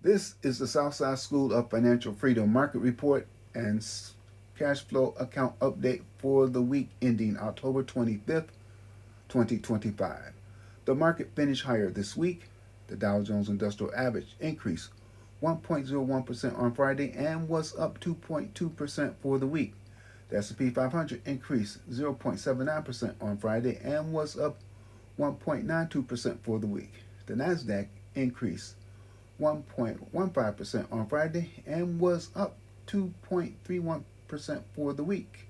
This is the Southside School of Financial Freedom Market Report and Cash Flow Account Update for the week ending October 25th, 2025. The market finished higher this week. The Dow Jones Industrial Average increased 1.01% on Friday and was up 2.2% for the week. The S&P 500 increased 0.79% on Friday and was up 1.92% for the week. The Nasdaq increased 1.15% on Friday and was up 2.31% for the week.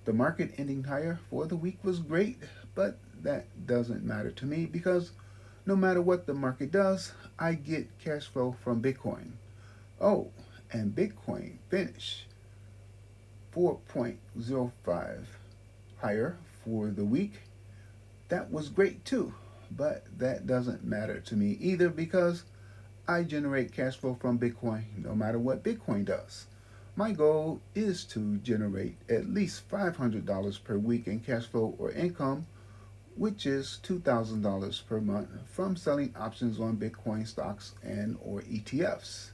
The market ending higher for the week was great, but that doesn't matter to me because no matter what the market does, I get cash flow from Bitcoin. Oh, and Bitcoin finished 4.05 higher for the week. That was great too, but that doesn't matter to me either because I generate cash flow from Bitcoin no matter what Bitcoin does. My goal is to generate at least $500 per week in cash flow or income, which is $2,000 per month from selling options on Bitcoin stocks and or ETFs.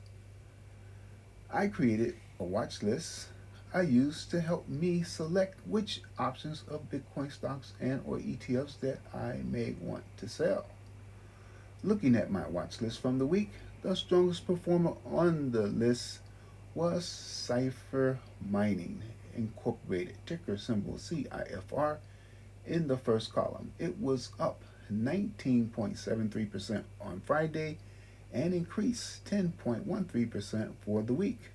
I created a watch list I use to help me select which options of Bitcoin stocks and or ETFs that I may want to sell. Looking at my watch list from the week, the strongest performer on the list was Cipher Mining Incorporated, ticker symbol CIFR, in the first column. It was up 19.73% on Friday and increased 10.13% for the week.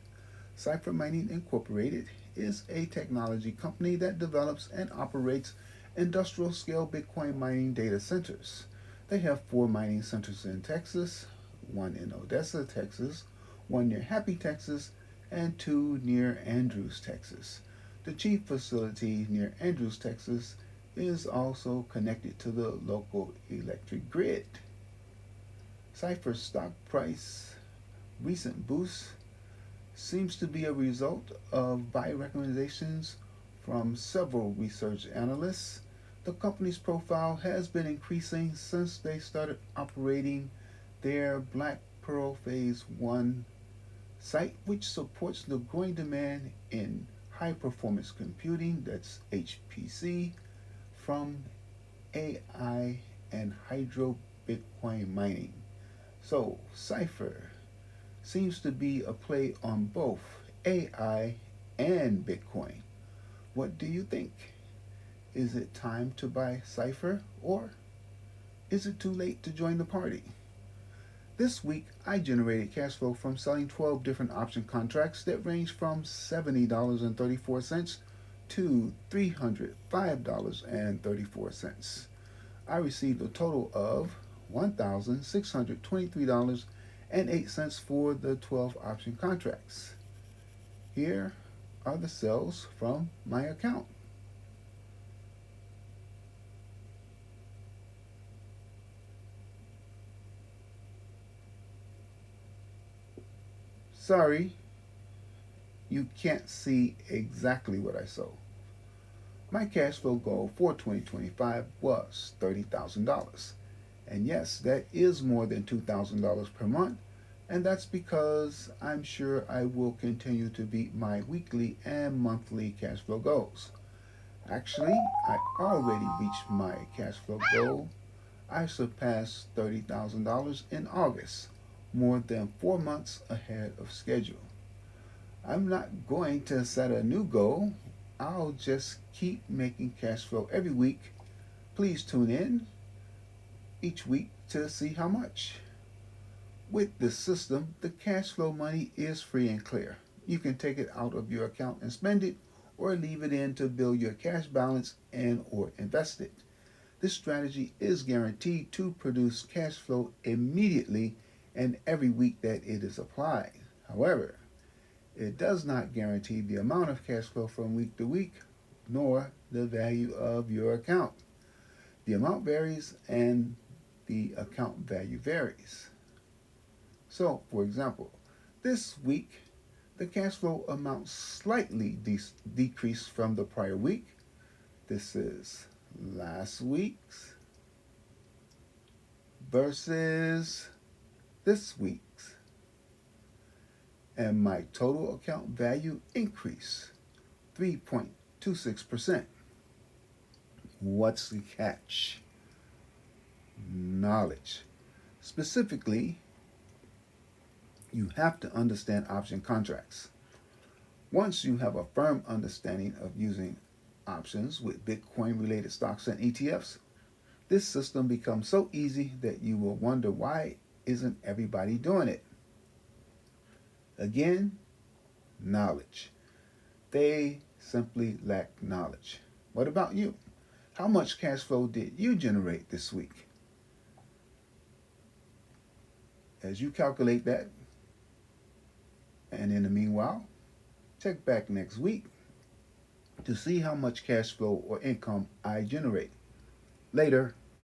Cipher Mining Incorporated is a technology company that develops and operates industrial scale Bitcoin mining data centers. They have 4 mining centers in Texas, 1 in Odessa, Texas, 1 near Happy, Texas, and 2 near Andrews, Texas. The chief facility near Andrews, Texas is also connected to the local electric grid. Cipher's stock price recent boost seems to be a result of buy recommendations from several research analysts. The company's profile has been increasing since they started operating their Black Pearl Phase 1 site, which supports the growing demand in high performance computing, that's HPC, from AI and hydro Bitcoin mining. So, Cipher seems to be a play on both AI and Bitcoin. What do you think? Is it time to buy Cipher or is it too late to join the party? This week, I generated cash flow from selling 12 different option contracts that range from $70.34 to $305.34. I received a total of $1,623.08 for the 12 option contracts. Here are the sales from my account. Sorry, you can't see exactly what I sold. My cash flow goal for 2025 was $30,000. And yes, that is more than $2,000 per month, and that's because I'm sure I will continue to beat my weekly and monthly cash flow goals. Actually, I already reached my cash flow goal. I surpassed $30,000 in August, more than 4 months ahead of schedule. I'm not going to set a new goal. I'll just keep making cash flow every week. Please tune in each week to see how much. With this system, the cash flow money is free and clear. You can take it out of your account and spend it or leave it in to build your cash balance and or invest it. This strategy is guaranteed to produce cash flow immediately and every week that it is applied. However, it does not guarantee the amount of cash flow from week to week, nor the value of your account. The amount varies and the account value varies. So, for example, this week the cash flow amount slightly decreased from the prior week. This is last week's versus this week's. and my total account value increased 3.26%. What's the catch? Knowledge. Specifically, you have to understand option contracts. Once you have a firm understanding of using options with Bitcoin related stocks and ETFs, this system becomes so easy that you will wonder why isn't everybody doing it? Again, knowledge. They simply lack knowledge. What about you? How much cash flow did you generate this week? As you calculate that, and in the meanwhile, check back next week to see how much cash flow or income I generate. Later.